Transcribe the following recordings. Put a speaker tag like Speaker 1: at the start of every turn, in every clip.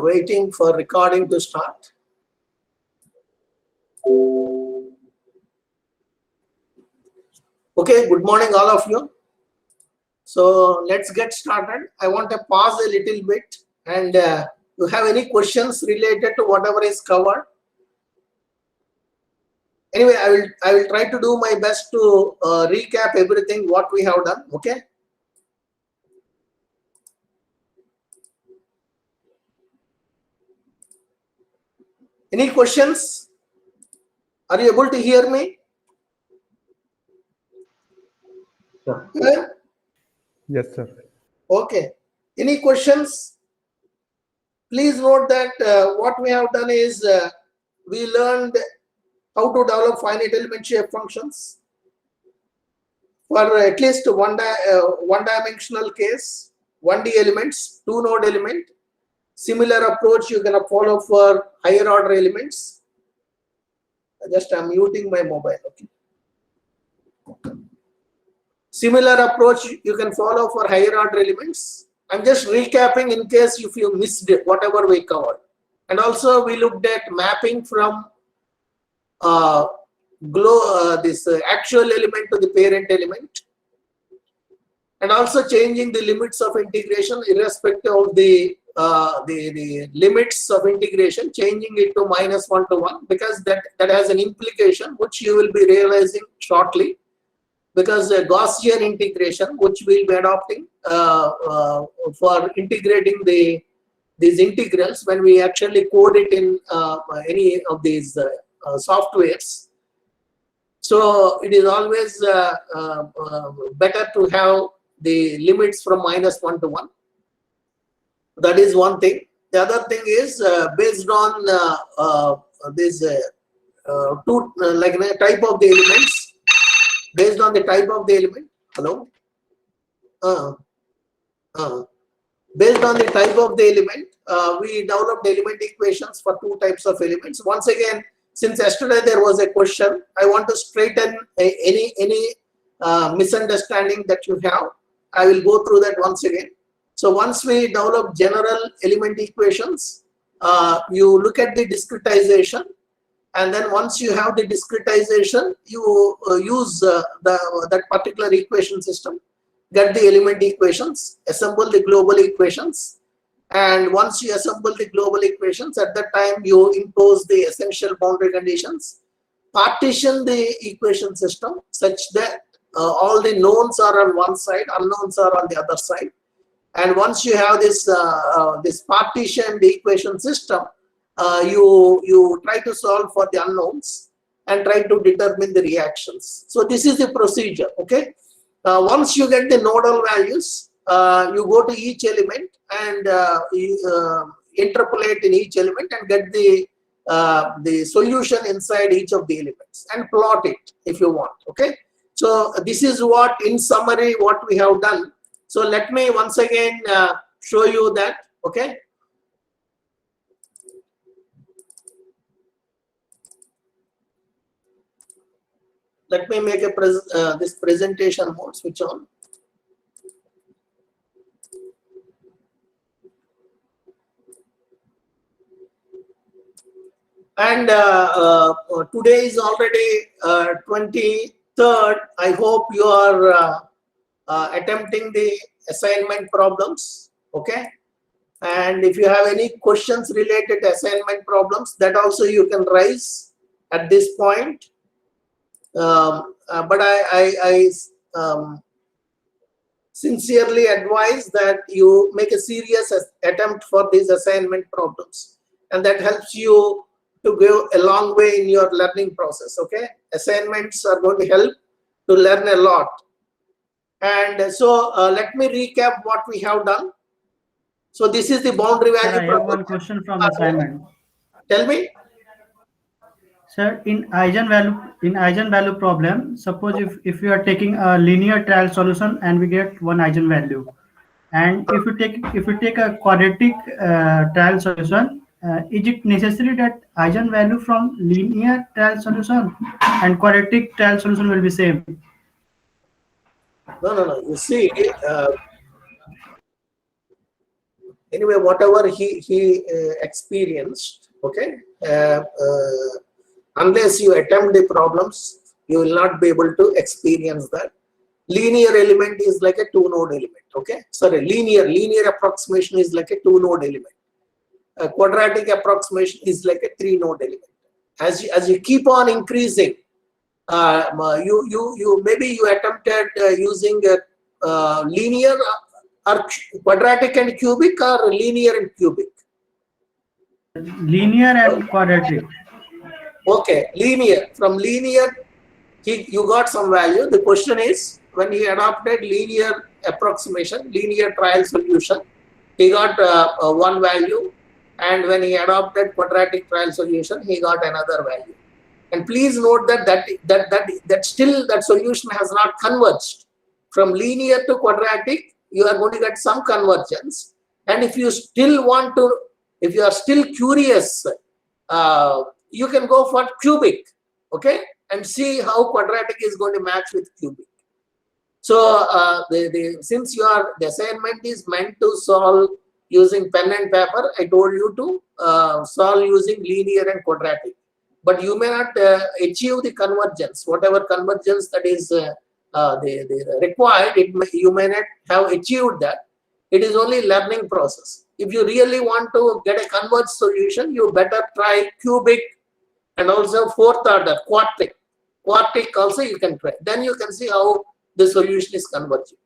Speaker 1: Waiting for recording to start. Okay, good morning all of you. So let's get started. I want to pause a little bit, and you have any questions related to whatever is covered? Anyway, I will try to do my best to recap everything what we have done. Okay. Any questions? Are you able to hear me?
Speaker 2: Sure.
Speaker 1: Yeah?
Speaker 3: Yes, sir.
Speaker 1: Okay. Any questions? Please note that what we have done is we learned how to develop finite element shape functions for at least one dimensional case, 1D elements, 2-node element. Similar approach you can follow for higher order elements. I'm muting my mobile. Okay. Similar approach you can follow for higher order elements. I'm just recapping in case if you missed it, whatever we covered. And also we looked at mapping from this actual element to the parent element, and also changing the limits of integration irrespective of the limits of integration, changing it to -1 to 1, because that has an implication which you will be realizing shortly, because Gaussian integration which we'll be adopting for integrating these integrals when we actually code it in any of these softwares. So it is always better to have the limits from -1 to 1. That is one thing. The other thing is based on this like type of the elements. Based on the type of the element. Hello. Based on the type of the element, we developed element equations for 2 types of elements. Once again, since yesterday there was a question, I want to straighten any misunderstanding that you have. I will go through that once again. So once we develop general element equations, you look at the discretization, and then once you have the discretization, you use that particular equation system, get the element equations, assemble the global equations, and once you assemble the global equations, at that time you impose the essential boundary conditions, partition the equation system such that all the knowns are on one side, unknowns are on the other side. And once you have this this partitioned equation system, you try to solve for the unknowns and try to determine the reactions. So this is the procedure. Okay. Once you get the nodal values, you go to each element and interpolate in each element and get the solution inside each of the elements and plot it if you want. Okay. So this is what, in summary, what we have done. So let me once again show you that. Okay. Let me make a this presentation mode switch on. And today is already 23rd. I hope you are attempting the assignment problems. Okay. And if you have any questions related to assignment problems, that also you can raise at this point. But I sincerely advise that you make a serious attempt for these assignment problems, and that helps you to go a long way in your learning process. Okay, assignments are going to help to learn a lot. And so let me recap what we have done. So this is the boundary value.
Speaker 4: Sir, I have one question from assignment.
Speaker 1: Tell me.
Speaker 4: Sir, in eigenvalue problem, suppose if you are taking a linear trial solution and we get one eigenvalue, and if you take a quadratic trial solution, is it necessary that eigenvalue from linear trial solution and quadratic trial solution will be same?
Speaker 1: No. You see, Anyway, whatever he experienced, okay, unless you attempt the problems, you will not be able to experience that. Linear element is like a two-node element, okay. Sorry, linear approximation is like a two-node element. A quadratic approximation is like a three-node element. As you keep on increasing, maybe you attempted using a linear or quadratic and cubic, or linear and cubic.
Speaker 4: Linear and quadratic.
Speaker 1: Okay, linear. From linear, you got some value. The question is, when he adopted linear approximation, linear trial solution, he got one value, and when he adopted quadratic trial solution, he got another value. And please note that still that solution has not converged. From linear to quadratic, you are going to get some convergence. And if you still want to, if you are still curious, you can go for cubic, okay, and see how quadratic is going to match with cubic. So since the assignment is meant to solve using pen and paper, I told you to solve using linear and quadratic. But you may not achieve the convergence, whatever convergence that is required. You may not have achieved that. It is only learning process. If you really want to get a converged solution, you better try cubic and also fourth order, quartic. Quartic also you can try. Then you can see how the solution is converging.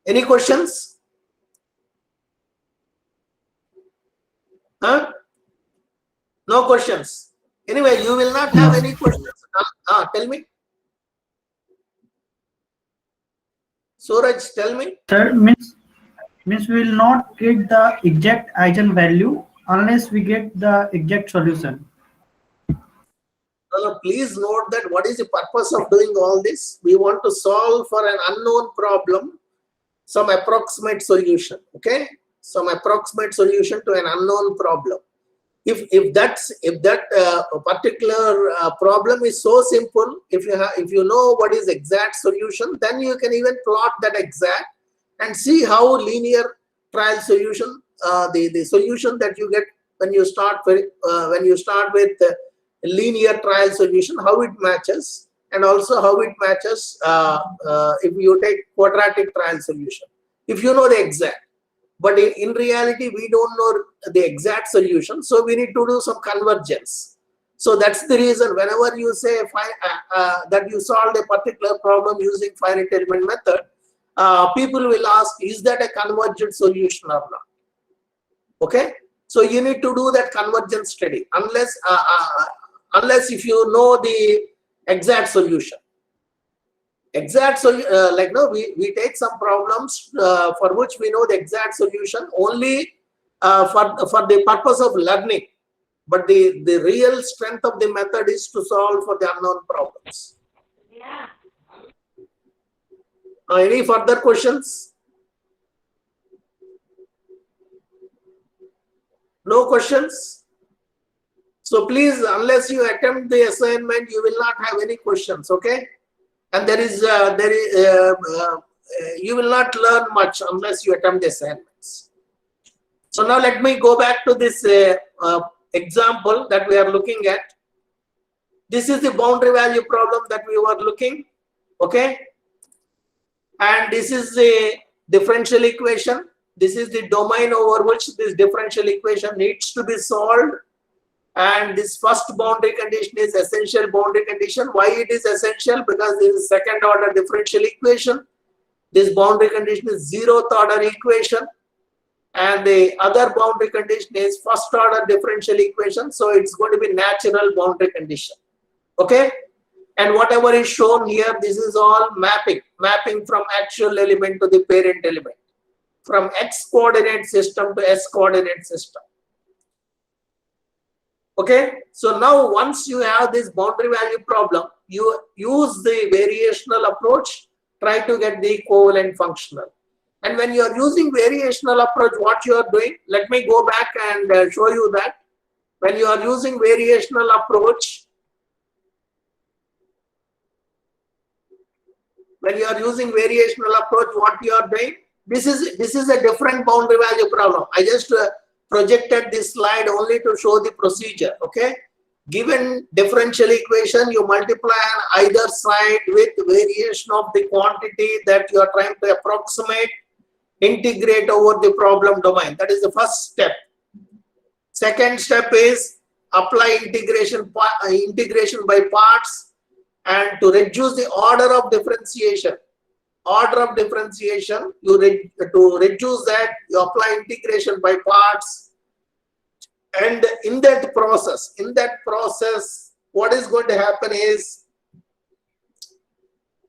Speaker 1: Any questions? Huh? No questions. Anyway, you will not have any questions. Tell me. Suraj, tell me.
Speaker 4: Sir, means we will not get the exact eigenvalue unless we get the exact solution.
Speaker 1: Please note that what is the purpose of doing all this? We want to solve for an unknown problem some approximate solution, okay? Some approximate solution to an unknown problem. If that particular problem is so simple, if you know what is exact solution, then you can even plot that exact and see how linear trial solution, the solution that you get when you start with linear trial solution, how it matches, and also how it matches if you take quadratic trial solution, if you know the exact. But in reality, we don't know the exact solution, so we need to do some convergence. So that's the reason whenever you say that you solved a particular problem using finite element method, people will ask, is that a convergent solution or not? Okay, so you need to do that convergence study unless if you know the exact solution. Exact solution, we take some problems for which we know the exact solution only for the purpose of learning, but the real strength of the method is to solve for the unknown problems. Any further questions? No questions? So please, unless you attempt the assignment, you will not have any questions, okay? And you will not learn much unless you attempt the assignments. So now let me go back to this example that we are looking at. This is the boundary value problem that we were looking, okay? And this is the differential equation. This is the domain over which this differential equation needs to be solved. And this first boundary condition is essential boundary condition. Why it is essential? Because this is second order differential equation. This boundary condition is zeroth order equation. And the other boundary condition is first order differential equation. So it's going to be natural boundary condition. Okay. And whatever is shown here, this is all mapping from actual element to the parent element, from X coordinate system to S coordinate system. Okay, so now once you have this boundary value problem, you use the variational approach, try to get the equivalent functional. And when you are using variational approach, what you are doing, let me go back and show you that. When you are using variational approach, what you are doing, this is a different boundary value problem. I just projected this slide only to show the procedure. Okay, given differential equation, you multiply on either side with variation of the quantity that you are trying to approximate, integrate over the problem domain. That is the first step. Second step is apply integration by parts, and to reduce the order of differentiation. To reduce that, you apply integration by parts, and in that process, what is going to happen is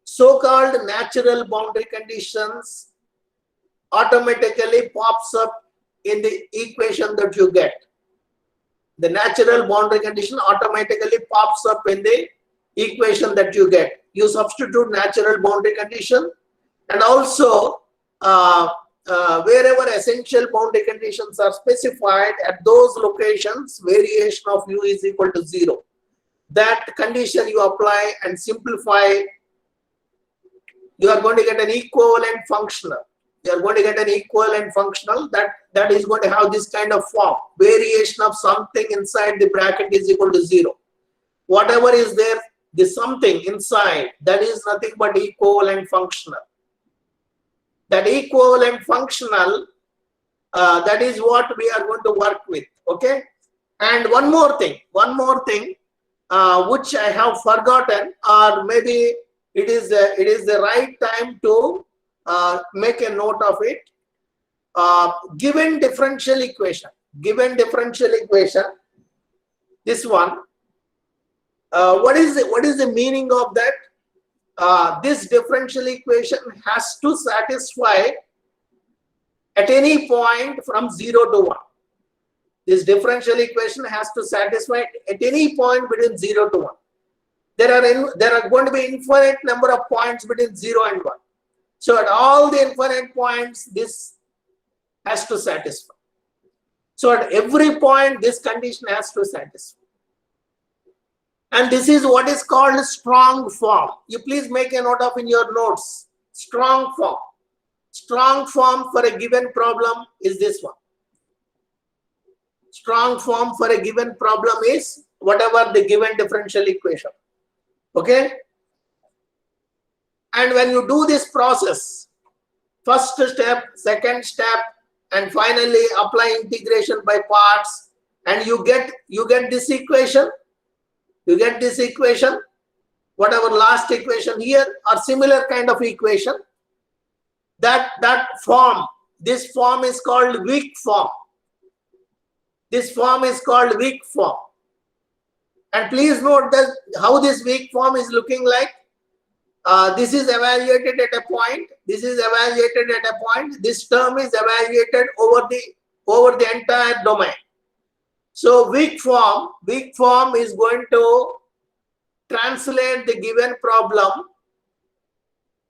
Speaker 1: so-called natural boundary conditions automatically pops up in the equation that you get. The natural boundary condition automatically pops up in the equation that you get. You substitute natural boundary condition, and also wherever essential boundary conditions are specified, at those locations variation of u is equal to 0. That condition you apply and simplify, you are going to get an equivalent functional. That is going to have this kind of form. Variation of something inside the bracket is equal to 0. Whatever is there, the something inside, that is nothing but equivalent functional. That equivalent functional, that is what we are going to work with. Okay. And one more thing, which I have forgotten, or maybe it is the right time to make a note of it. Given differential equation, this one, what is the meaning of that? This differential equation has to satisfy at any point from 0 to 1. This differential equation has to satisfy at any point between 0 to 1. There are going to be infinite number of points between 0 and 1. So at all the infinite points, this has to satisfy. So at every point, this condition has to satisfy. And this is what is called strong form. You please make a note of in your notes. Strong form. Strong form for a given problem is this one. Strong form for a given problem is whatever the given differential equation. Okay? And when you do this process, first step, second step, and finally apply integration by parts, and you get this equation. You get this equation, whatever last equation here, or similar kind of equation. That form, this form is called weak form. This form is called weak form. And please note that how this weak form is looking like. This is evaluated at a point. This is evaluated at a point. This term is evaluated over the entire domain. So weak form is going to translate the given problem,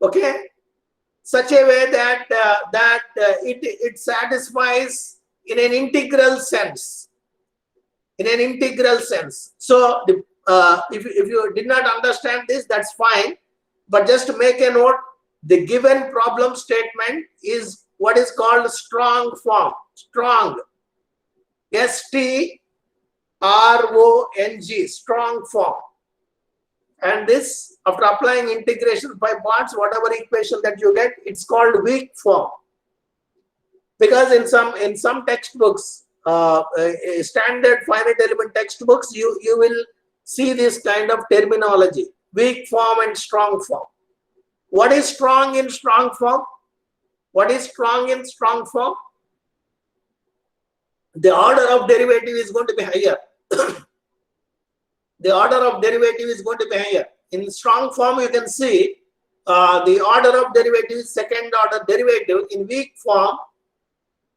Speaker 1: okay, such a way that it satisfies in an integral sense. So if you did not understand this, that's fine. But just to make a note, the given problem statement is what is called strong form. Strong. S-T-R-O-N-G. Strong form. And this, after applying integration by parts, whatever equation that you get, it's called weak form. Because in some textbooks, standard finite element textbooks, you will see this kind of terminology. Weak form and strong form. What is strong in strong form? What is strong in strong form? The order of derivative is going to be higher. The order of derivative is going to be higher. In strong form, you can see the order of derivative is second order derivative. In weak form,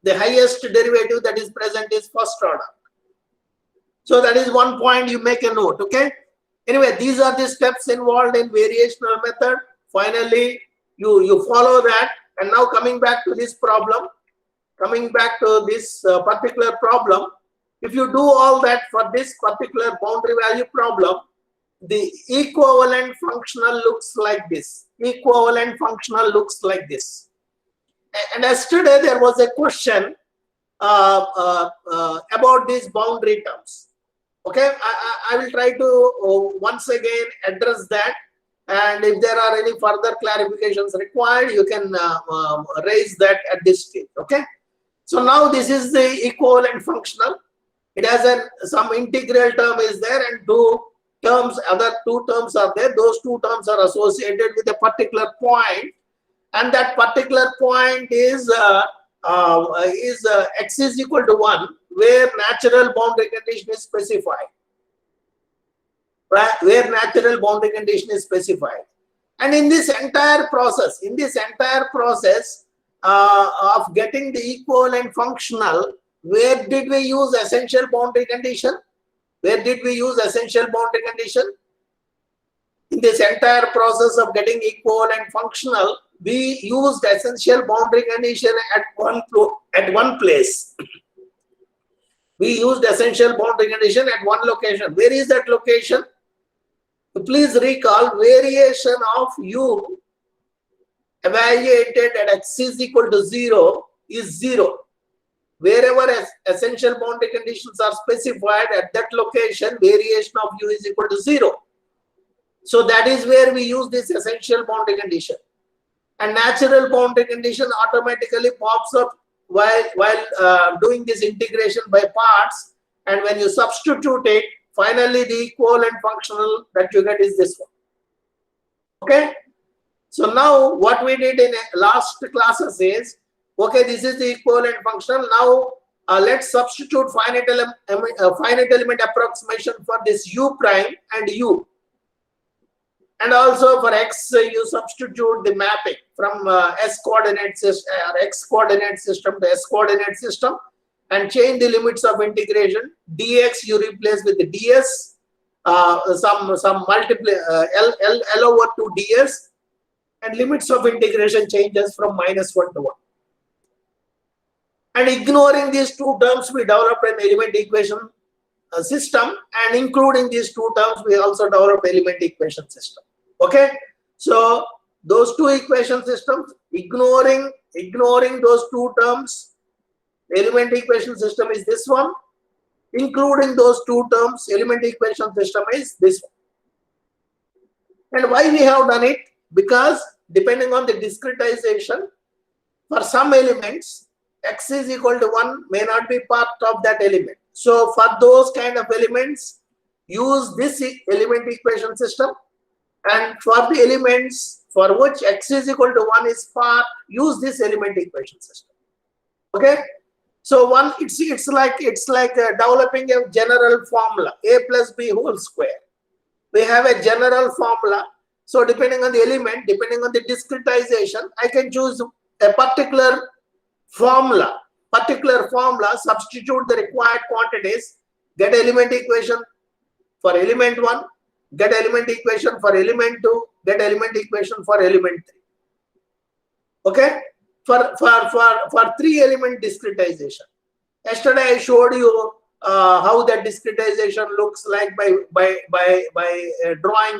Speaker 1: the highest derivative that is present is first order. So that is one point you make a note, okay? Anyway, these are the steps involved in variational method. Finally, you follow that. And now coming back to this problem, particular problem, if you do all that for this particular boundary value problem, the equivalent functional looks like this. And yesterday there was a question about these boundary terms. Okay, I will try to once again address that, and if there are any further clarifications required, you can raise that at this stage. Okay, so now this is the equivalent functional. It has some integral term is there, and other two terms are there. Those two terms are associated with a particular point, and that particular point is x is equal to 1, where natural boundary condition is specified. Right? Where natural boundary condition is specified. And in this entire process, of getting the equivalent functional, where did we use essential boundary condition? Where did we use essential boundary condition? In this entire process of getting equivalent functional, we used essential boundary condition at one place. We used essential boundary condition at one location. Where is that location? Please recall, variation of u evaluated at x is equal to 0 is 0. Wherever essential boundary conditions are specified at that location, variation of u is equal to 0. So that is where we use this essential boundary condition. And natural boundary condition automatically pops up while doing this integration by parts. And when you substitute it, finally the equivalent functional that you get is this one. Okay. So now what we did in last classes is, okay, this is the equivalent functional. Now let's substitute finite element approximation for this u prime and u. And also for x, you substitute the mapping from x coordinate system to s coordinate system, and change the limits of integration. Dx you replace with the ds, some multiply L over 2 ds, and limits of integration changes from -1 to 1. And ignoring these two terms, we developed an element equation system, and including these two terms, we also developed element equation system. Okay, so those two equation systems, ignoring those two terms, the element equation system is this one. Including those two terms, element equation system is this one. And why we have done it? Because depending on the discretization, for some elements, x is equal to 1 may not be part of that element. So for those kind of elements, use this element equation system. And for the elements for which x is equal to 1 is part, use this element equation system. Okay. So it's like developing a general formula, a plus b whole square. We have a general formula. So depending on the element, depending on the discretization, I can choose a particular formula, substitute the required quantities, get element equation for element 1, get element equation for element 2, get element equation for element 3. Okay, for 3 element discretization. Yesterday I showed you how that discretization looks like by drawing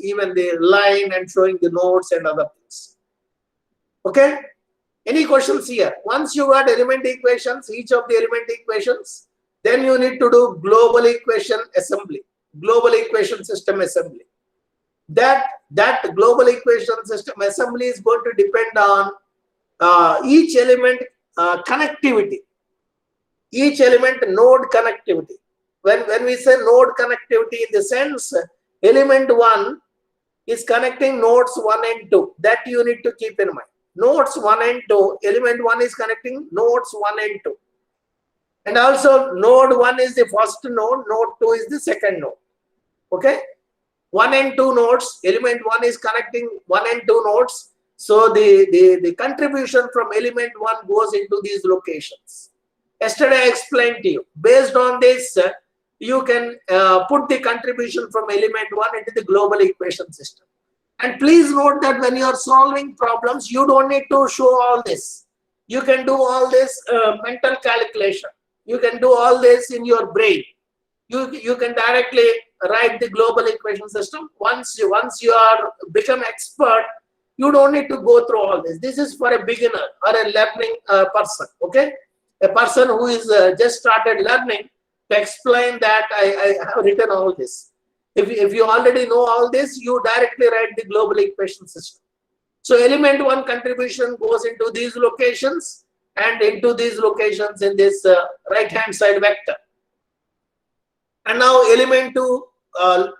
Speaker 1: even the line and showing the nodes and other things. Okay, any questions here? Once you got element equations, each of the element equations, then you need to do global equation assembly, global equation system assembly. That global equation system assembly is going to depend on each element connectivity, each element node connectivity. When we say node connectivity, in the sense element 1 is connecting nodes 1 and 2, that you need to keep in mind. Nodes 1 and 2, element 1 is connecting nodes 1 and 2. And also node 1 is the first node, node 2 is the second node. Okay, 1 and 2 nodes, element 1 is connecting 1 and 2 nodes. So the contribution from element 1 goes into these locations. Yesterday I explained to you. Based on this, you can put the contribution from element 1 into the global equation system. And please note that when you are solving problems, you don't need to show all this. You can do all this mental calculation. You can do all this in your brain. You can directly write the global equation system. Once you are become expert, You don't need to go through all this. This is for a beginner or a learning person, okay? A person who is just started learning, to explain that I have written all this. If you already know all this, you directly write the global equation system. So element 1 contribution goes into these locations and into these locations in this right hand side vector. And now element 2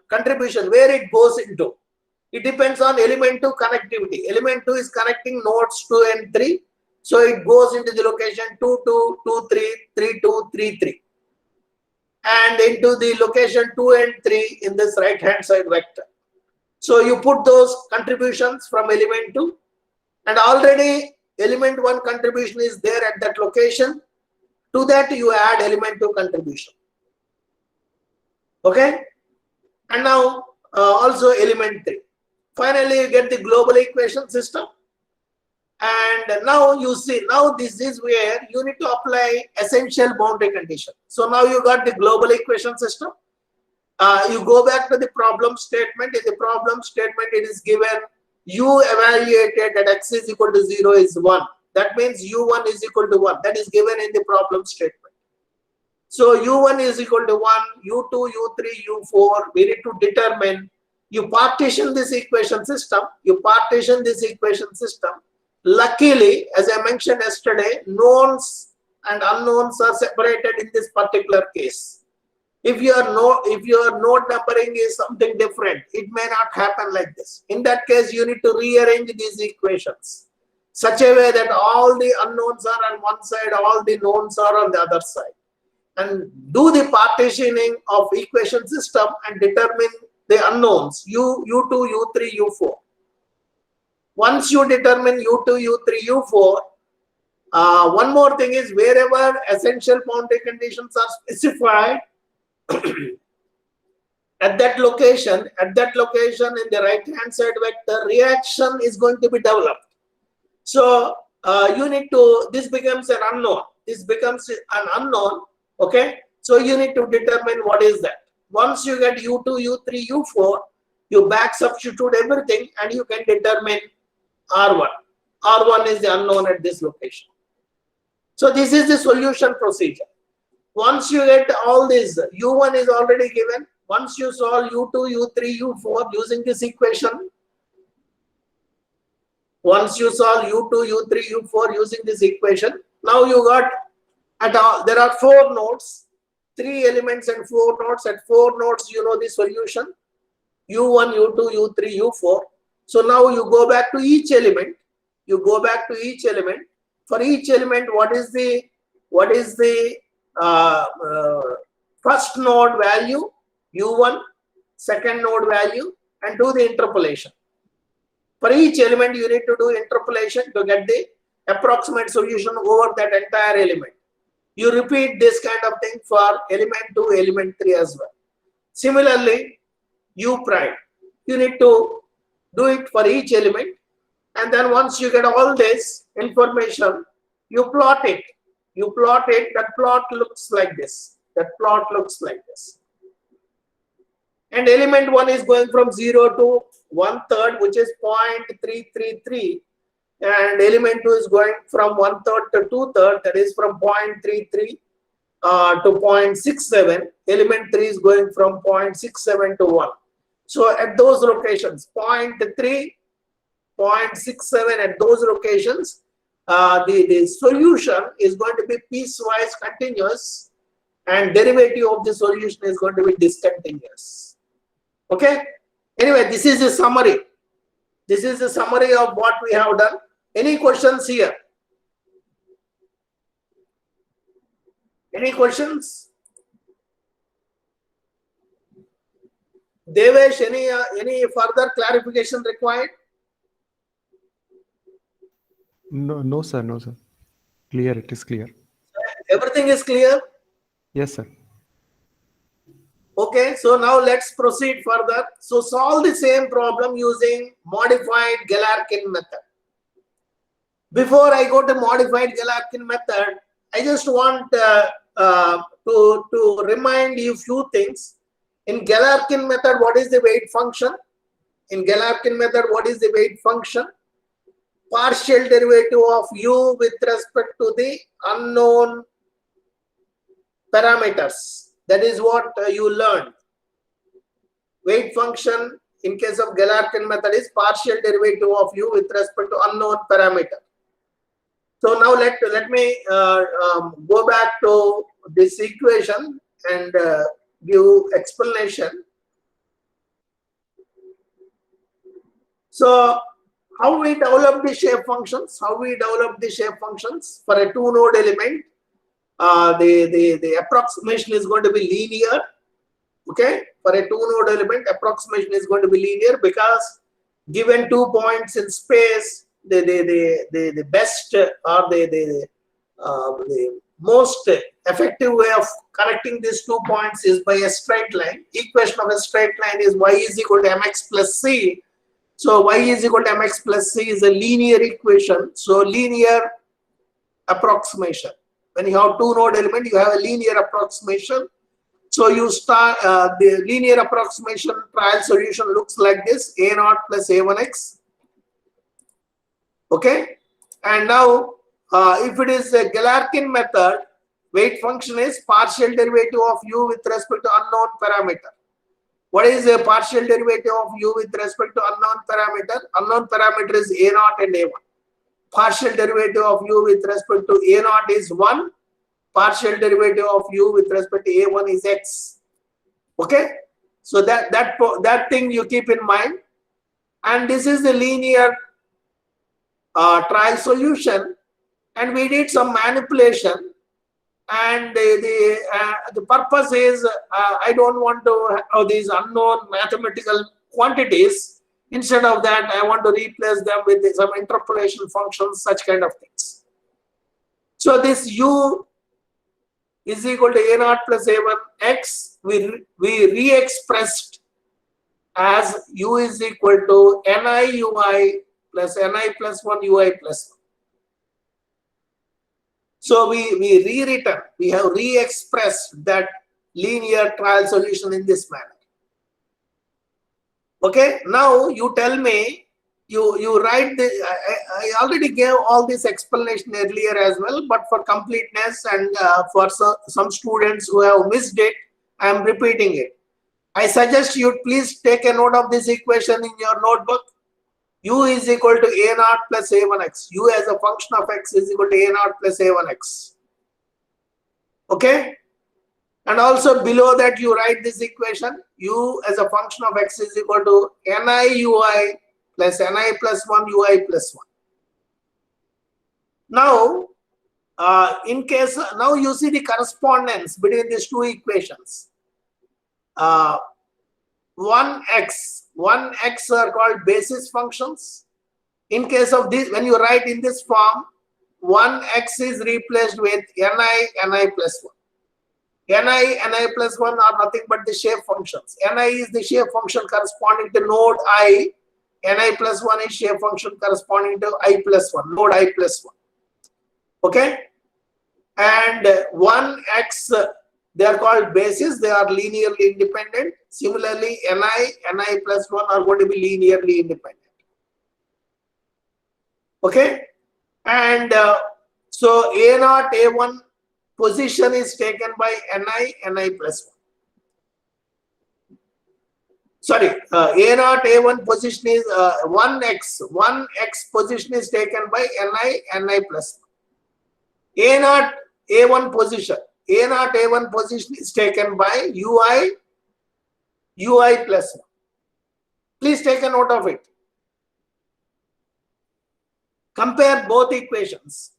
Speaker 1: contribution, where it goes into, it depends on element 2 connectivity. Element 2 is connecting nodes 2 and 3, so it goes into the location 2 2 2 3 3 2 3 3 and into the location 2 and 3 in this right hand side vector. So you put those contributions from element 2, and already element 1 contribution is there at that location. To that you add element 2 contribution. Okay, and now also element 3. Finally you get the global equation system. And now you see, now this is where you need to apply essential boundary condition. So now you got the global equation system. You go back to the problem statement. In the problem statement, it is given u evaluated at x is equal to 0 is 1. That means u1 is equal to 1. That is given in the problem statement. So u1 is equal to 1, u2, u3, u4. We need to determine. You partition this equation system. Luckily, as I mentioned yesterday, knowns and unknowns are separated in this particular case. If your node numbering is something different, it may not happen like this. In that case, you need to rearrange these equations such a way that all the unknowns are on one side, all the knowns are on the other side, and do the partitioning of equation system and determine the unknowns u2, u3, u4. Once you determine u2, u3, u4, one more thing is, wherever essential boundary conditions are specified, at that location in the right hand side vector, reaction is going to be developed. So you need to, this becomes an unknown. Okay, so you need to determine what is that. Once you get u2, u3, u4, you back substitute everything and you can determine R1. R1 is the unknown at this location. So this is the solution procedure. Once you get all this, U1 is already given. Once you solve U2, U3, U4 using this equation, now you got there are 4 nodes, 3 elements and 4 nodes. At 4 nodes, you know the solution, U1, U2, U3, U4. So now you go back to each element. For each element, what is the first node value, U1, second node value, and do the interpolation. For each element, you need to do interpolation to get the approximate solution over that entire element. You repeat this kind of thing for element 2, element 3 as well. Similarly, U prime, you need to do it for each element, and then once you get all this information, you plot it. That plot looks like this. And element 1 is going from 0 to 1/3, which is 0.333, and element 2 is going from 1/3 to 2/3, that is from 0.33 to 0.67. Element 3 is going from 0.67 to 1. So at those locations, 0.3, 0.67, at those locations, the solution is going to be piecewise continuous, and derivative of the solution is going to be discontinuous. Okay. Anyway, this is a summary. Of what we have done. Any questions here? Any questions? Devesh, any further clarification required?
Speaker 3: No, sir. Clear. It is clear.
Speaker 1: Everything is clear?
Speaker 3: Yes, sir.
Speaker 1: Okay, so now let's proceed further. So solve the same problem using modified Galerkin method. Before I go to modified Galerkin method, I just want to remind you few things. In Galerkin method, what is the weight function? partial derivative of u with respect to the unknown parameters. That is what you learned. Weight function in case of Galerkin method is partial derivative of u with respect to unknown parameter. So now let me go back to this equation and give explanation. So how we develop the shape functions? How we develop the shape functions for a two-node element? The approximation is going to be linear. Okay, for a two-node element, approximation is going to be linear because given 2 points in space, the best or the most effective way of connecting these 2 points is by a straight line. Equation of a straight line is y is equal to mx plus c. So y is equal to mx plus c is a linear equation. So linear approximation. When you have two-node element, you have a linear approximation. So you start the linear approximation trial solution looks like this: a0 plus a1x. Okay, and now if it is a Galerkin method, weight function is partial derivative of u with respect to unknown parameter. What is a partial derivative of u with respect to unknown parameter? Unknown parameter is a0 and a1. Partial derivative of u with respect to a0 is 1. Partial derivative of u with respect to a1 is x. Okay, so that thing you keep in mind. And this is the linear trial solution, and we did some manipulation. And the purpose is I don't want to have these unknown mathematical quantities. Instead of that, I want to replace them with some interpolation functions, such kind of things. So this u is equal to a0 plus a1 x, we re-expressed as u is equal to ni ui plus ni plus 1 ui plus 1. So we rewritten, we have re-expressed that linear trial solution in this manner. Okay, now you tell me, you write the, I already gave all this explanation earlier as well, but for completeness and for some students who have missed it, I am repeating it. I suggest you please take a note of this equation in your notebook. U is equal to a0 plus a1x. U as a function of x is equal to a0 plus a1x. Okay, and also below that you write this equation: u as a function of x is equal to ni ui plus ni plus 1 ui plus 1. Now, in case, now you see the correspondence between these two equations. 1x are called basis functions. In case of this, when you write in this form, 1x is replaced with ni plus 1. ni plus 1 are nothing but the shape functions. Ni is the shape function corresponding to node I. Ni plus 1 is shape function corresponding to I plus 1, node I plus 1. Okay, and 1x, they are called bases, they are linearly independent. Similarly, ni plus 1 are going to be linearly independent. Okay, and so a0, a1 position is taken by ni plus 1. Sorry, a0, a1 position is 1x position is taken by ni plus 1. a0, a1 position is taken by ui plus 1. Please take a note of it. Compare both equations.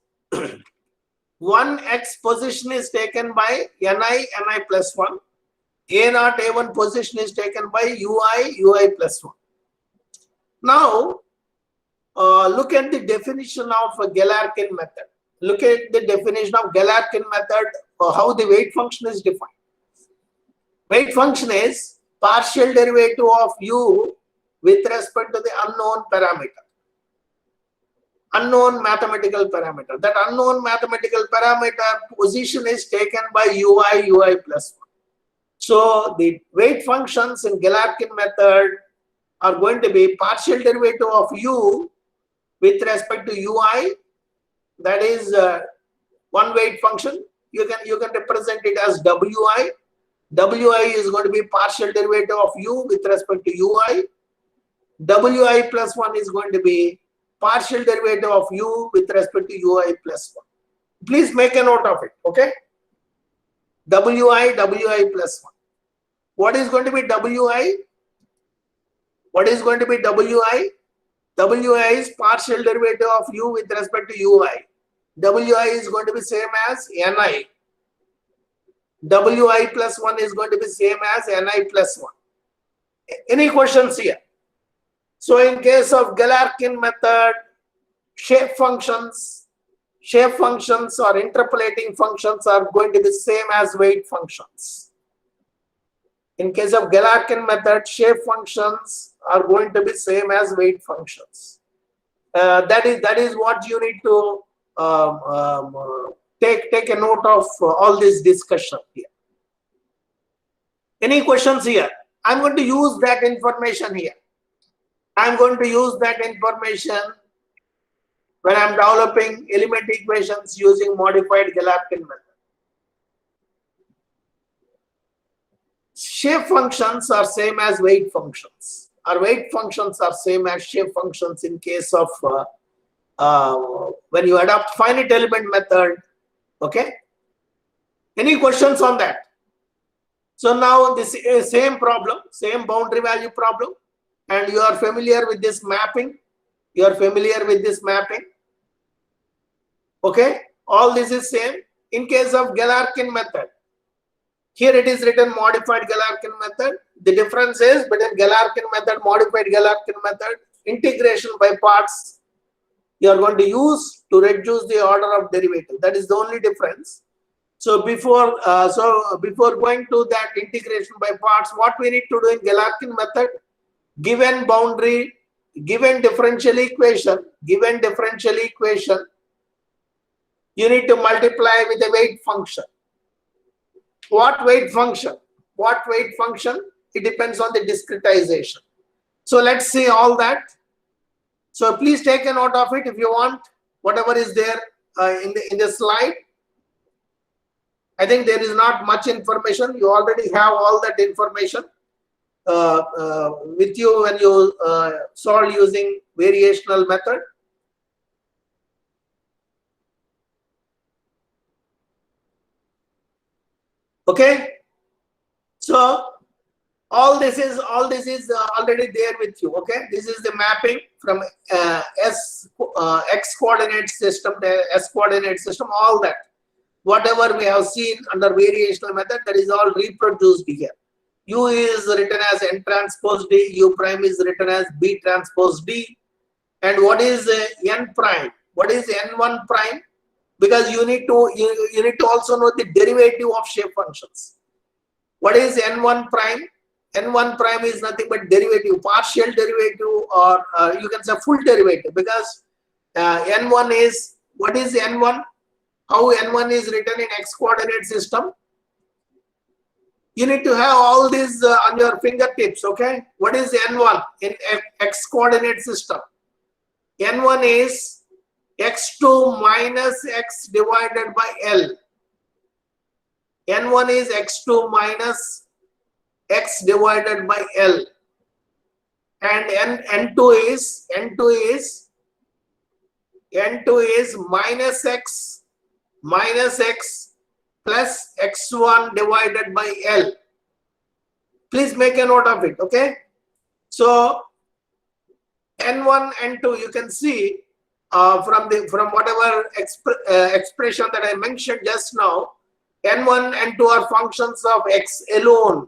Speaker 1: 1x position is taken by ni plus 1. a0, a1 position is taken by ui plus 1. Now, look at the definition of a Galerkin method. Look at the definition of Galerkin method, how the weight function is defined. Weight function is partial derivative of u with respect to the unknown parameter. Unknown mathematical parameter. That unknown mathematical parameter position is taken by ui plus 1. So the weight functions in Galerkin method are going to be partial derivative of u with respect to ui, that is one weight function. You can represent it as wi. Wi is going to be partial derivative of u with respect to ui. Wi plus 1 is going to be partial derivative of u with respect to ui plus 1. Please make a note of it, okay? Wi plus 1. What is going to be wi? What is going to be wi? Wi is partial derivative of u with respect to ui. Wi is going to be same as ni. Wi plus 1 is going to be same as ni plus 1. Any questions here? So in case of Galerkin method, shape functions or interpolating functions are going to be same as weight functions. In case of Galerkin method, shape functions are going to be same as weight functions. That is what you need to take a note of all this discussion here. Any questions here? I'm going to use that information here. I'm going to use that information when I'm developing element equations using modified Galerkin method. Shape functions are same as weight functions. Or weight functions are same as shape functions in case of when you adopt finite element method. Okay. Any questions on that? So now this is same problem, same boundary value problem, and you are familiar with this mapping. You are familiar with this mapping. Okay. All this is same. In case of Galerkin method, here it is written modified Galerkin method. The difference is between Galerkin method, modified Galerkin method, integration by parts you are going to use to reduce the order of derivative. That is the only difference. So before going to that integration by parts, what we need to do in Galerkin method, given boundary, given differential equation, you need to multiply with a weight function. What weight function? What weight function? It depends on the discretization. So let's see all that. So please take a note of it if you want, whatever is there in the slide. I think there is not much information. You already have all that information with you when you solve using variational method. Okay. So all this is already there with you. Okay. This is the mapping from x coordinate system, the s coordinate system, all that. Whatever we have seen under variational method, that is all reproduced here. U is written as n transpose d, u prime is written as b transpose d. And what is n prime? What is n1 prime? Because you need to also know the derivative of shape functions. What is n1 prime? N1 prime is nothing but derivative, partial derivative, or you can say full derivative, because n1 is, what is n1? How n1 is written in x coordinate system? You need to have all these on your fingertips. Okay, what is n1 in x coordinate system? n1 is x2 minus x divided by L. n1 is x2 minus x divided by L, and n2 is minus x plus x1 divided by L. Please make a note of it. Okay, so n1, n2, you can see from whatever expression that I mentioned just now, n1 and 2 are functions of x alone.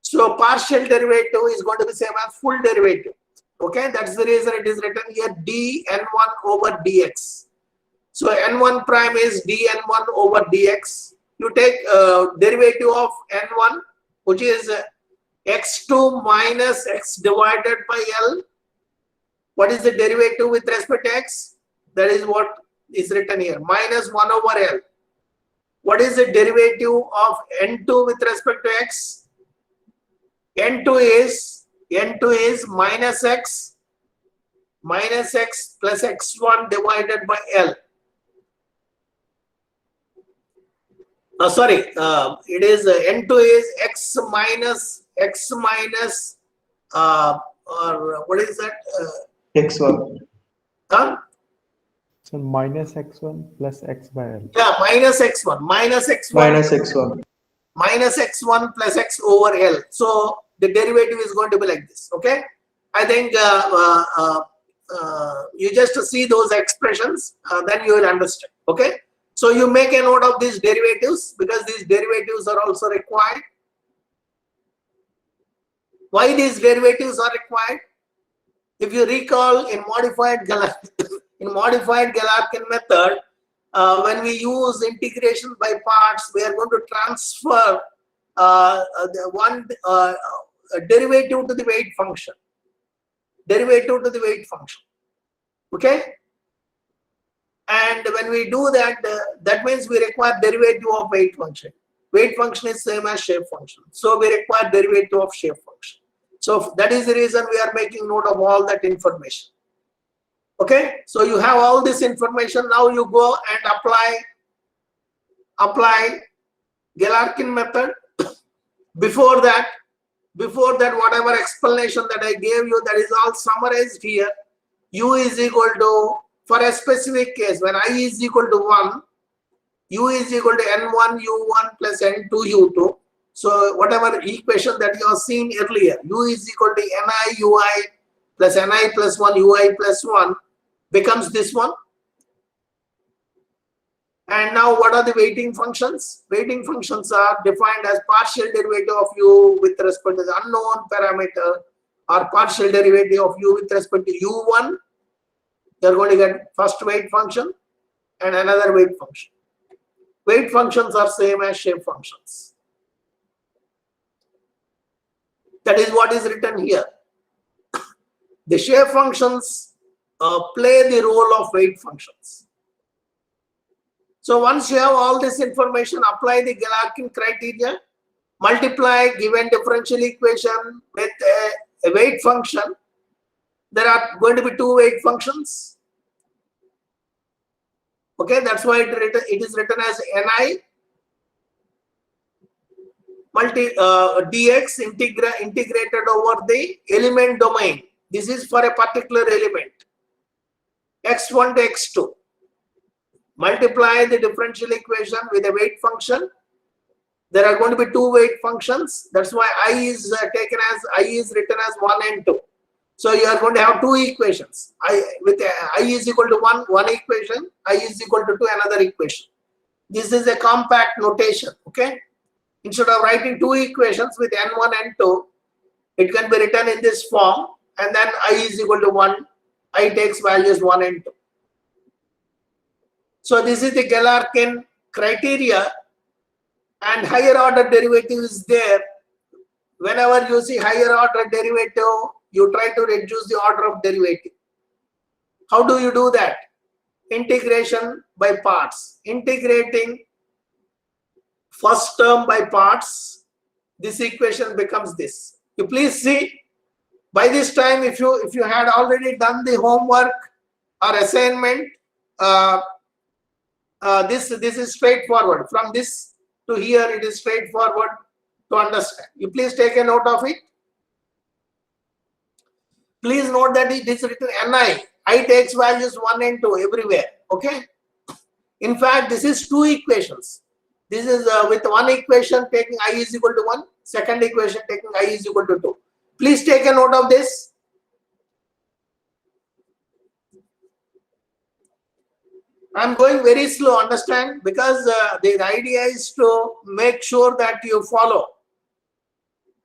Speaker 1: So partial derivative is going to be same as full derivative. Okay, that's the reason it is written here dn1 over dx. So n1 prime is dn1 over dx. You take derivative of n1, which is x2 minus x divided by L. What is the derivative with respect to x? That is what is written here, minus 1 over L. What is the derivative of n2 with respect to x? N2 is minus x minus x plus x1 divided by L. Sorry, it is N2 is x minus or what is that?
Speaker 2: X1.
Speaker 1: Huh?
Speaker 3: So minus x1 plus x by L.
Speaker 1: Yeah, minus x1
Speaker 2: Minus X1.
Speaker 1: minus x1 plus x over L. So the derivative is going to be like this. Okay, I think you just see those expressions, then you will understand. Okay, so you make a note of these derivatives because these derivatives are also required. Why these derivatives are required? If you recall, in modified Galerkin method, when we use integration by parts, we are going to transfer the one derivative to the weight function. Okay, and when we do that, that means we require derivative of weight function. Weight function is same as shape function, so we require derivative of shape function. So that is the reason we are making note of all that information. Okay, so you have all this information. Now you go and apply Galerkin method. Before that, whatever explanation that I gave you, that is all summarized here. U is equal to, for a specific case, when I is equal to 1, U is equal to N1 U1 plus N2 U2. So whatever equation that you have seen earlier, U is equal to Ni Ui plus Ni plus 1 Ui plus 1 becomes this one. And now what are the weighting functions? Weighting functions are defined as partial derivative of U with respect to the unknown parameter, or partial derivative of U with respect to U1. You are going to get first weight function and another weight function. Weight functions are same as shape functions. That is what is written here. The shape functions play the role of weight functions. So once you have all this information, apply the Galerkin criteria, multiply given differential equation with a weight function. There are going to be two weight functions. Okay, that's why it is written as Ni dx integrated over the element domain. This is for a particular element, x1 to x2. Multiply the differential equation with a weight function. There are going to be two weight functions. That's why I is written as 1 and 2. So you are going to have two equations. I is equal to one equation, I is equal to 2 another equation. This is a compact notation. Okay, instead of writing two equations with n1 and 2, it can be written in this form, and then I is equal to 1. I takes values 1 and 2. So this is the Galerkin criteria, and higher order derivative is there. Whenever you see higher order derivative, you try to reduce the order of derivative. How do you do that? Integration by parts. Integrating first term by parts, this equation becomes this. You please see, by this time, if you had already done the homework or assignment, this is straightforward. From this to here, it is straightforward to understand. You please take a note of it. Please note that it is written Ni. I takes values 1 and 2 everywhere. Okay. In fact, this is two equations. This is with one equation taking I is equal to 1, second equation taking I is equal to 2. Please take a note of this. I'm going very slow, understand, because the idea is to make sure that you follow.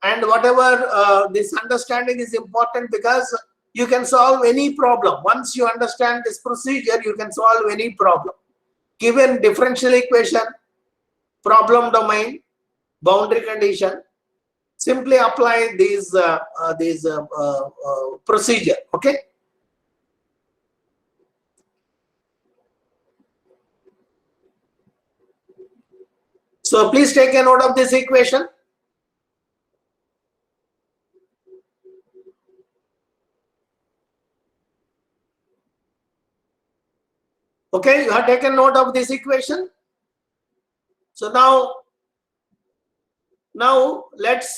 Speaker 1: And whatever this understanding is important, because you can solve any problem. Once you understand this procedure, you can solve any problem. Given differential equation, problem domain, boundary condition, simply apply these procedure. Okay. So please take a note of this equation. Okay, you have taken note of this equation. So now let's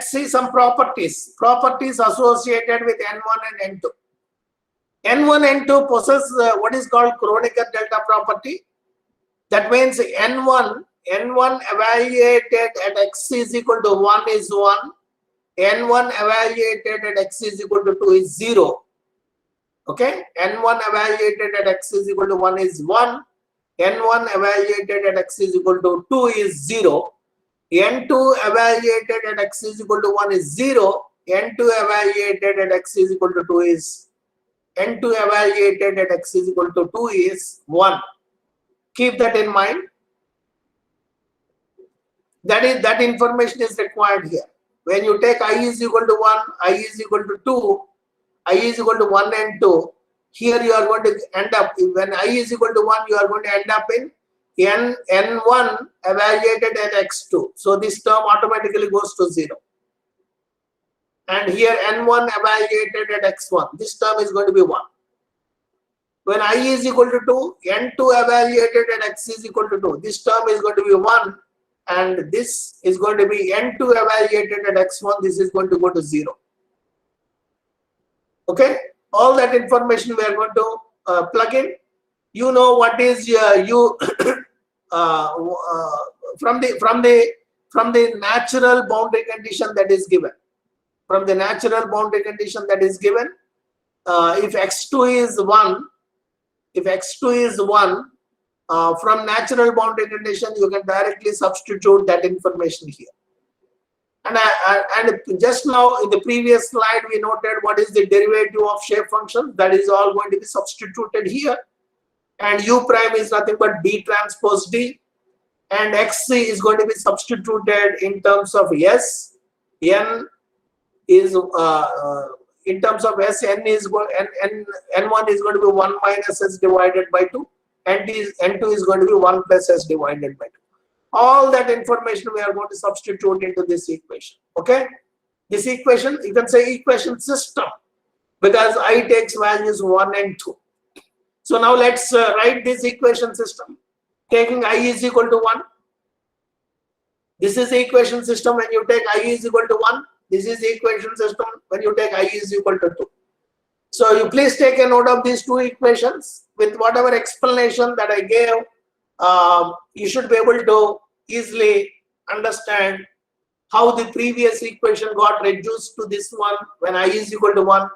Speaker 1: see some properties associated with N1 and N2. N1, N2 possess what is called Kronecker delta property. That means N1 evaluated at x is equal to 1 is 1. N1 evaluated at x is equal to 2 is 0. Okay, N1 evaluated at x is equal to 1 is 1. N1 evaluated at x is equal to 2 is 0. N2 evaluated at x is equal to 1 is 0. N2 evaluated at x is equal to 2 is N2 evaluated at x is equal to 2 is 1. Keep that in mind. That information is required here. When you take I is equal to 1, I is equal to 2, I is equal to 1 and 2, here you are going to end up, when I is equal to 1, you are going to end up in N1 evaluated at x2. So this term automatically goes to 0. And here N1 evaluated at x1. This term is going to be 1. When I is equal to 2, N2 evaluated at x is equal to 2. This term is going to be 1. And this is going to be N2 evaluated at x1. This is going to go to 0. Okay, all that information we are going to plug in. You know what is from the natural boundary condition that is given. From the natural boundary condition that is given, if x2 is 1, from natural boundary condition you can directly substitute that information here. And just now in the previous slide we noted what is the derivative of shape function. That is all going to be substituted here. And u prime is nothing but b transpose d. And xc is going to be substituted in terms of s. N is in terms of s, n1 is going to be 1 minus s divided by 2. And n2 is going to be 1 plus s divided by 2. All that information we are going to substitute into this equation. Okay, this equation, you can say equation system, because I takes values 1 and 2. So now let's write this equation system. Taking I is equal to 1. This is the equation system when you take I is equal to 1. This is the equation system when you take I is equal to 2. So you please take a note of these two equations. With whatever explanation that I gave, you should be able to easily understand how the previous equation got reduced to this one when I is equal to 1,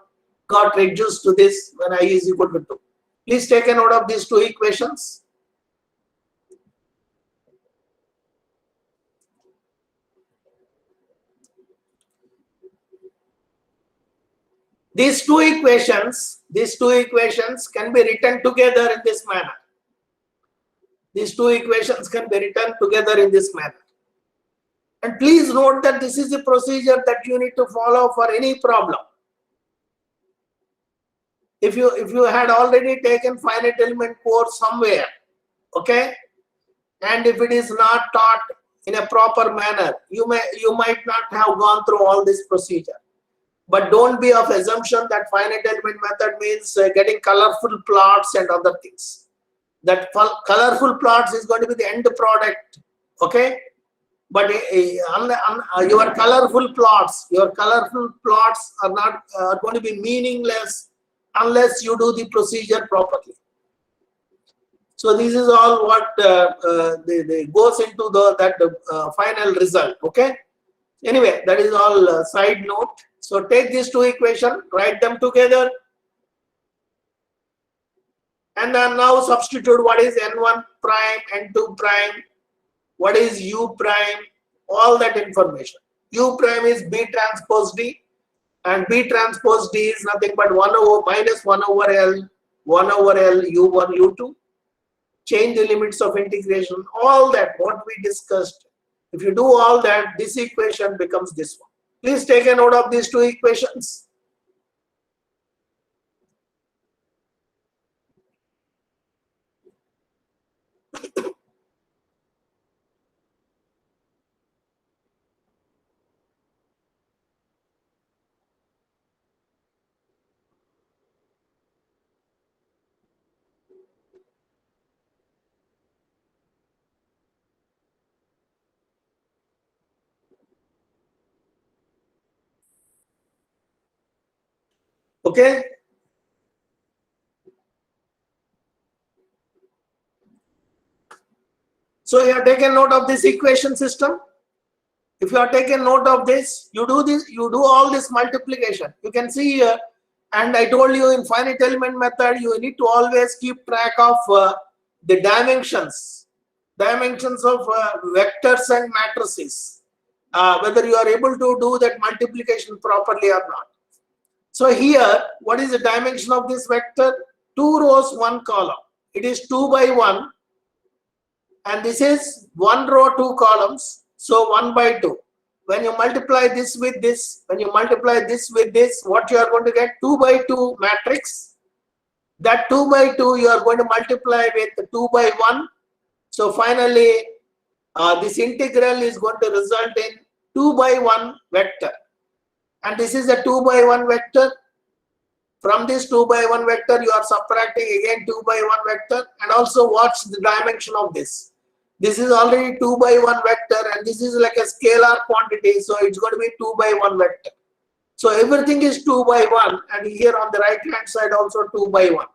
Speaker 1: got reduced to this when I is equal to 2. Please take a note of these two equations. These two equations can be written together in this manner. These two equations can be written together in this manner. And please note that this is the procedure that you need to follow for any problem. If you had already taken finite element course somewhere, okay, and if it is not taught in a proper manner, you might not have gone through all this procedure. But don't be of assumption that finite element method means getting colorful plots and other things. That colorful plots is going to be the end product, okay? But your colorful plots are not going to be meaningless unless you do the procedure properly. So this is all what goes into that final result. Okay. Anyway, that is all side note. So take these two equations, write them together, and then now substitute what is n1 prime, n2 prime, what is u prime, all that information. U prime is b transpose d, and b transpose d is nothing but 1 over minus 1 over L u1 u2. Change the limits of integration, all that what we discussed. If you do all that, this equation becomes this one. Please take a note of these two equations. Okay. So you have taken note of this equation system. If you are taking note of this, you do all this multiplication. You can see here, and I told you in finite element method, you need to always keep track of the dimensions of vectors and matrices, whether you are able to do that multiplication properly or not. So here, what is the dimension of this vector? 2 rows, 1 column. It is 2 by 1, and this is 1 row, 2 columns. So 1 by 2. When you multiply this with this, when you multiply this with this, what you are going to get? 2 by 2 matrix. That 2 by 2 you are going to multiply with 2 by 1. So finally, this integral is going to result in 2 by 1 vector. And this is a 2 by 1 vector. From this 2 by 1 vector, you are subtracting again 2 by 1 vector, and also watch the dimension of this. This is already 2 by 1 vector, and this is like a scalar quantity, so it's going to be 2 by 1 vector. So everything is 2 by 1, and here on the right hand side also 2 by 1.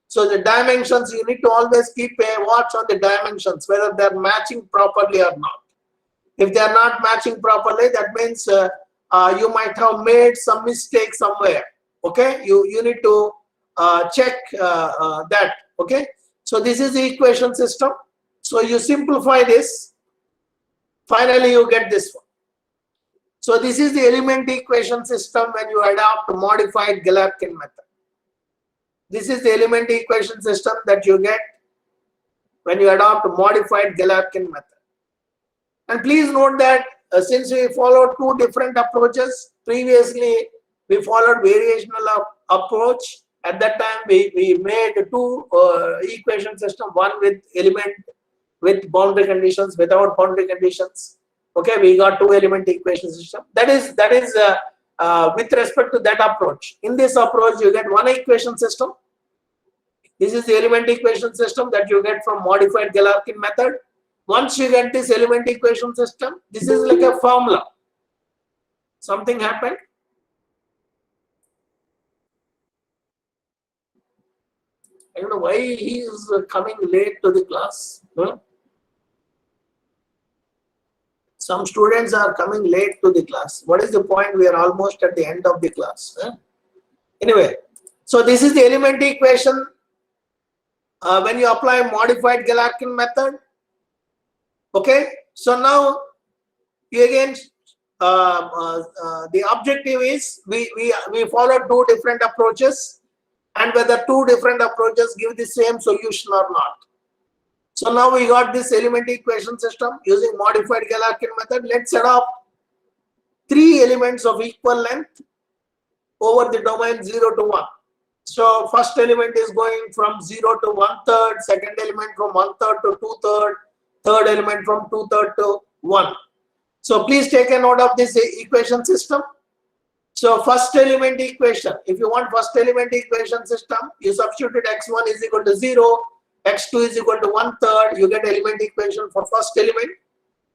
Speaker 1: So the dimensions, you need to always keep a watch on the dimensions, whether they're matching properly or not. If they are not matching properly, that means you might have made some mistake somewhere. Okay, you need to check that. Okay, so this is the equation system. So you simplify this, finally you get this one. So this is the element equation system when you adopt modified Galerkin method. This is the element equation system that you get when you adopt modified Galerkin method. And please note that since we followed 2 different approaches, previously we followed variational approach. At that time we made 2 equation system, one with element with boundary conditions, without boundary conditions. Okay, we got 2 element equation system. That is with respect to that approach. In this approach, you get 1 equation system. This is the element equation system that you get from modified Galerkin method. Once you get this element equation system, this is like a formula. Something happened. I don't know why he is coming late to the class. Huh? Some students are coming late to the class. What is the point? We are almost at the end of the class. Huh? Anyway, so this is the element equation. When you apply modified Galerkin method. Okay, so now you again the objective is we follow 2 different approaches, and whether 2 different approaches give the same solution or not. So now we got this element equation system using modified Galerkin method. Let's adopt 3 elements of equal length over the domain 0 to 1. So first element is going from 0 to 1/3, second element from 1/3 to 2/3, third element from 2/3 to 1. So please take a note of this equation system. So first element equation, if you want first element equation system, you substitute x1 is equal to 0, x2 is equal to 1/3, you get element equation for first element.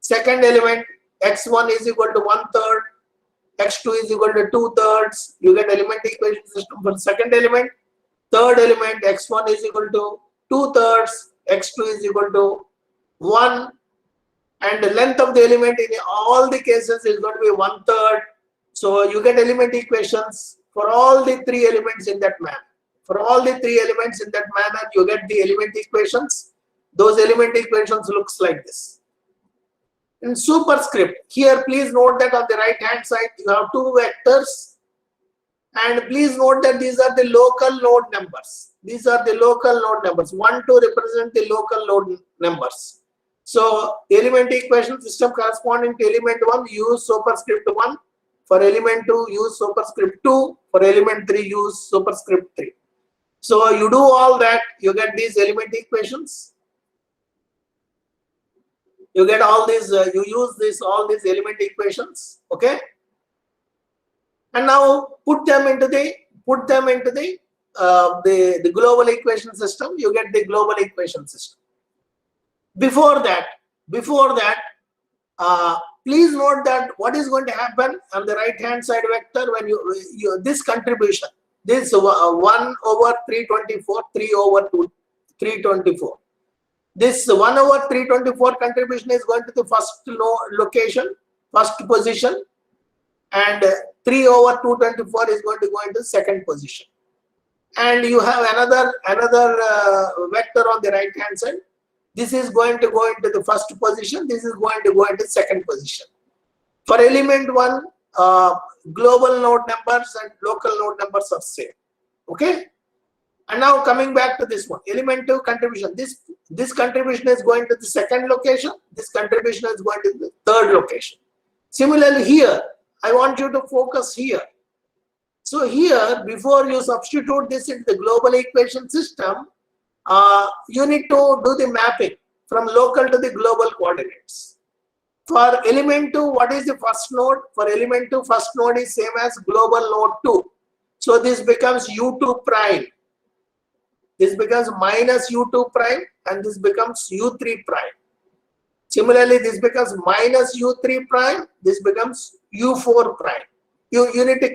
Speaker 1: Second element, x1 is equal to 1/3, x2 is equal to 2/3, you get element equation system for second element. Third element, x1 is equal to 2/3, x2 is equal to 1, and the length of the element in all the cases is going to be 1/3. So you get element equations for all the 3 elements in that manner. For all the 3 elements in that manner, you get the element equations. Those element equations looks like this. In superscript, here please note that on the right hand side you have 2 vectors, and please note that these are the local node numbers. These are the local node numbers. 1, 2 represent the local node numbers. So element equation system corresponding to element 1, use superscript 1. For element 2, use superscript 2. For element 3, use superscript 3. So you do all that, you get these element equations. You get all these, you use all these element equations. Okay. And now put them into the global equation system. You get the global equation system. Before that, please note that what is going to happen on the right hand side vector when you this contribution, this 1 over 324, 3 over 324. This 1 over 324 contribution is going to the first location, first position, and 3 over 224 is going to go into second position. And you have another vector on the right hand side. This is going to go into the first position. This is going to go into second position. For element 1, global node numbers and local node numbers are same. Okay. And now coming back to this one, element 2 contribution. This contribution is going to the second location. This contribution is going to the third location. Similarly here, I want you to focus here. So here, before you substitute this into the global equation system, you need to do the mapping from local to the global coordinates. For element 2, what is the first node? For element 2, first node is same as global node 2. So this becomes U2 prime. This becomes minus U2 prime, and this becomes U3 prime. Similarly, this becomes minus U3 prime. This becomes U4 prime. You need to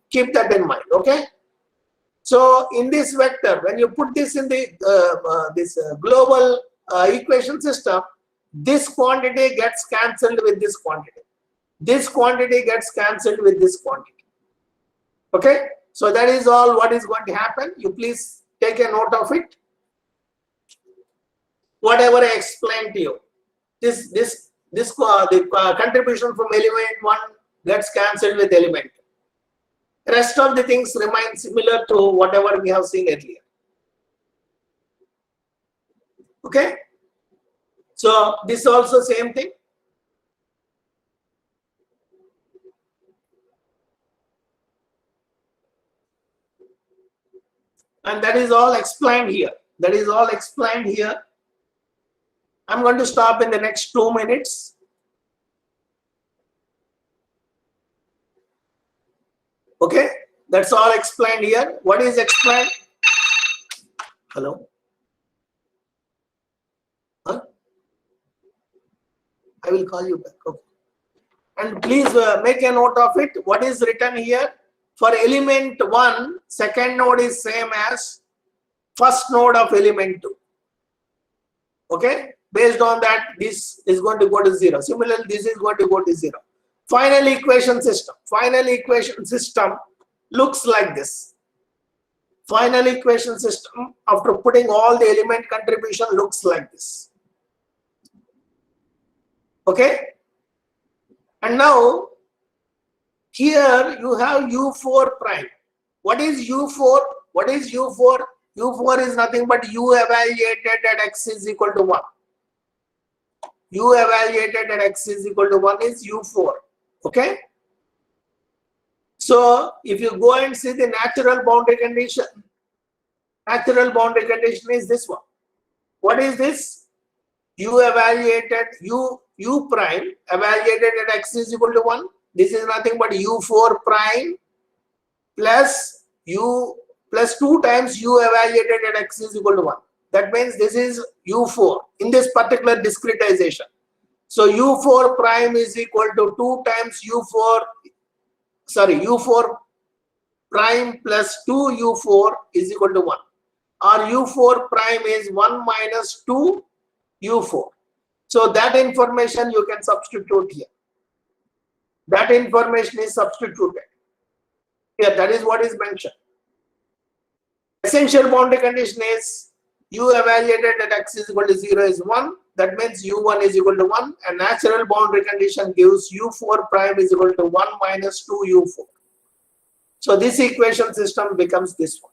Speaker 1: keep that in mind. Okay. So in this vector, when you put this in the global equation system, this quantity gets cancelled with this quantity. This quantity gets cancelled with this quantity. Okay. So that is all what is going to happen. You please take a note of it. Whatever I explained to you, the contribution from element 1 gets cancelled with element 2. Rest of the things remain similar to whatever we have seen earlier. Okay. So this also same thing. And that is all explained here. That is all explained here. I'm going to stop in the next 2 minutes. Okay, that's all explained here. What is explained? Hello? Huh? I will call you back. Okay. And please make a note of it. What is written here? For element 1, second node is same as first node of element 2. Okay? Based on that, this is going to go to 0. Similarly, this is going to go to 0. Final equation system. Final equation system looks like this. Final equation system, after putting all the element contribution, looks like this. Okay? And now, here you have U4 prime. What is U4? What is U4? U4 is nothing but U evaluated at x is equal to 1. U evaluated at x is equal to 1 is U4. Okay. So if you go and see the natural boundary condition is this one. What is this? U evaluated U prime evaluated at x is equal to 1. This is nothing but U4 prime plus U plus 2 times U evaluated at x is equal to 1. That means this is U4 in this particular discretization. So U4 prime is equal to 2 times U4 prime plus 2 U4 is equal to 1. Or U4 prime is 1 minus 2 U4. So that information you can substitute here. That information is substituted. Here, that is what is mentioned. Essential boundary condition is U evaluated at x is equal to 0 is 1. That means U1 is equal to 1. And natural boundary condition gives U4 prime is equal to 1 minus 2 U4. So this equation system becomes this one.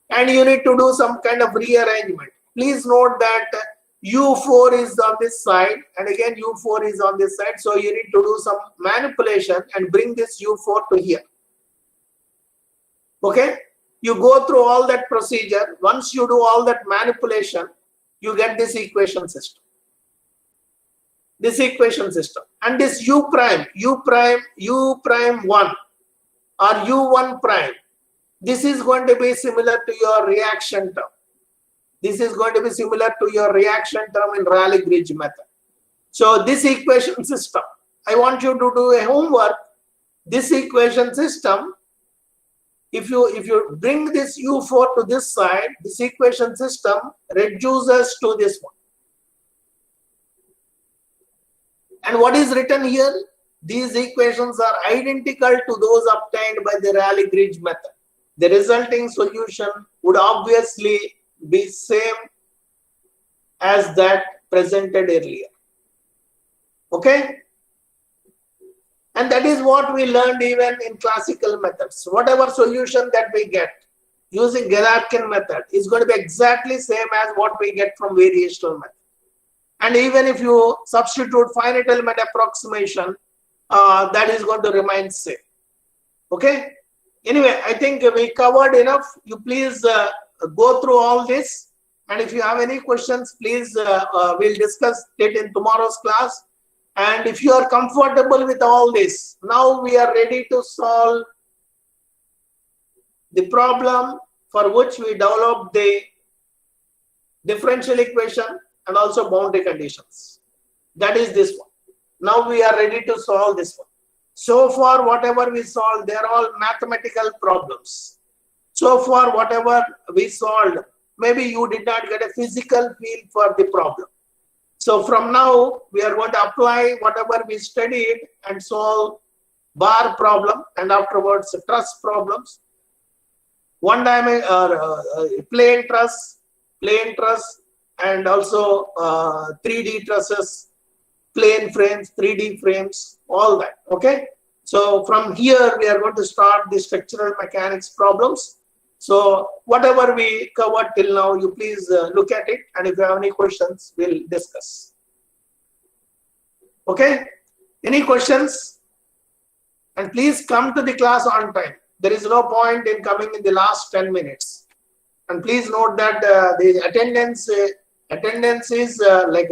Speaker 1: And you need to do some kind of rearrangement. Please note that U4 is on this side and again U4 is on this side. So you need to do some manipulation and bring this U4 to here. Okay. You go through all that procedure. Once you do all that manipulation, you get this equation system. This equation system. And this U prime 1 or U1 prime. This is going to be similar to your reaction term. This is going to be similar to your reaction term in Rayleigh-Ridge method. So this equation system, I want you to do a homework. This equation system if you bring this U4 to this side, this equation system reduces to this one. And what is written here? These equations are identical to those obtained by the Rayleigh-Ridge method. The resulting solution would obviously be same as that presented earlier. Okay? And that is what we learned even in classical methods. Whatever solution that we get using Galerkin method is going to be exactly same as what we get from variational method. And even if you substitute finite element approximation, that is going to remain same. Okay? Anyway, I think we covered enough. You please go through all this. And if you have any questions, please, we'll discuss it in tomorrow's class. And if you are comfortable with all this, now we are ready to solve the problem for which we developed the differential equation and also boundary conditions. That is this one. Now we are ready to solve this one. So far, whatever we solved, they are all mathematical problems. So far, whatever we solved, maybe you did not get a physical feel for the problem. So from now, we are going to apply whatever we studied and solve bar problem and afterwards truss problems. One dimension, plane truss, and also 3D trusses, plane frames, 3D frames, all that. Okay. So from here, we are going to start the structural mechanics problems. So whatever we covered till now, you please look at it, and if you have any questions, we'll discuss. Okay? Any questions? And please come to the class on time. There is no point in coming in the last 10 minutes. And please note that the attendance is like,